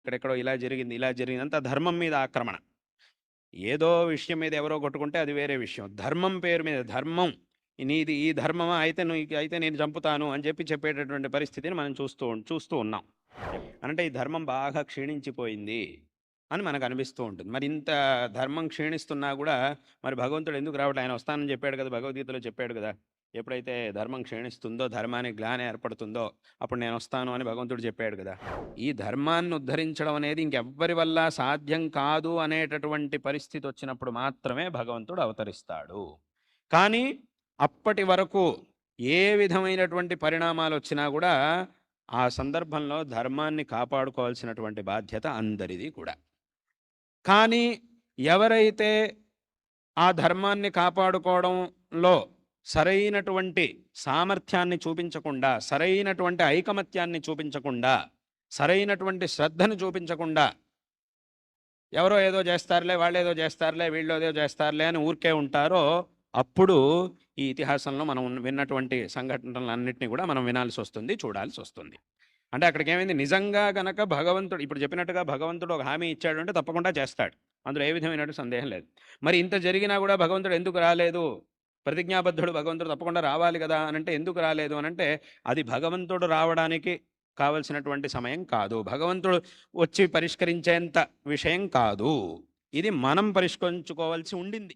ఇక్కడెక్కడో ఇలా జరిగింది అంతా ధర్మం మీద ఆక్రమణ. ఏదో విషయం మీద ఎవరో కొట్టుకుంటే అది వేరే విషయం. ధర్మం పేరు మీద ధర్మం నీది ఈ ధర్మమా అయితే నేను చంపుతాను అని చెప్పేటటువంటి పరిస్థితిని మనం చూస్తూ ఉన్నాం. అంటే ఈ ధర్మం బాగా క్షీణించిపోయింది అని మనకు అనిపిస్తూ ఉంటుంది. మరి ఇంత ధర్మం క్షీణిస్తున్నా కూడా మరి భగవంతుడు ఎందుకు రావట్లే? ఆయన వస్తానని చెప్పాడు కదా! భగవద్గీతలో చెప్పాడు కదా! ఎప్పుడైతే ధర్మం క్షీణిస్తుందో, ధర్మానికి గ్లాని ఏర్పడుతుందో అప్పుడు నేను వస్తాను అని భగవంతుడు చెప్పాడు కదా! ఈ ధర్మాన్ని ఉద్ధరించడం అనేది ఇంకెవ్వరి వల్ల సాధ్యం కాదు అనేటటువంటి పరిస్థితి వచ్చినప్పుడు మాత్రమే భగవంతుడు అవతరిస్తాడు. కానీ అప్పటి వరకు ఏ విధమైనటువంటి పరిణామాలు వచ్చినా కూడా ఆ సందర్భంలో ధర్మాన్ని కాపాడుకోవాల్సినటువంటి బాధ్యత అందరిది కూడా. కానీ ఎవరైతే ఆ ధర్మాన్ని కాపాడుకోవడంలో సరైనటువంటి సామర్థ్యాన్ని చూపించకుండా, సరైనటువంటి ఐకమత్యాన్ని చూపించకుండా, సరైనటువంటి శ్రద్ధను చూపించకుండా, ఎవరో ఏదో చేస్తారులే, వాళ్ళేదో చేస్తారులే, వీళ్ళేదో చేస్తారులే అని ఊరికే ఉంటారో, అప్పుడు ఈ ఇతిహాసంలో మనం విన్నటువంటి సంఘటనలన్నింటినీ కూడా మనం వినాల్సి వస్తుంది, చూడాల్సి వస్తుంది. అంటే అక్కడికి ఏమైంది, నిజంగా గనక భగవంతుడు ఇప్పుడు చెప్పినట్టుగా భగవంతుడు ఒక హామీ ఇచ్చాడు అంటే తప్పకుండా చేస్తాడు. అందులో ఏ విధమైనటువంటి సందేహం లేదు. మరి ఇంత జరిగినా కూడా భగవంతుడు ఎందుకు రాలేదు? ప్రతిజ్ఞాబద్ధుడు భగవంతుడు తప్పకుండా రావాలి కదా అనంటే ఎందుకు రాలేదు అనంటే అది భగవంతుడు రావడానికి కావలసినటువంటి సమయం కాదు. భగవంతుడు వచ్చి పరిష్కరించేంత విషయం కాదు. ఇది మనం పరిష్కరించుకోవాల్సి ఉండింది.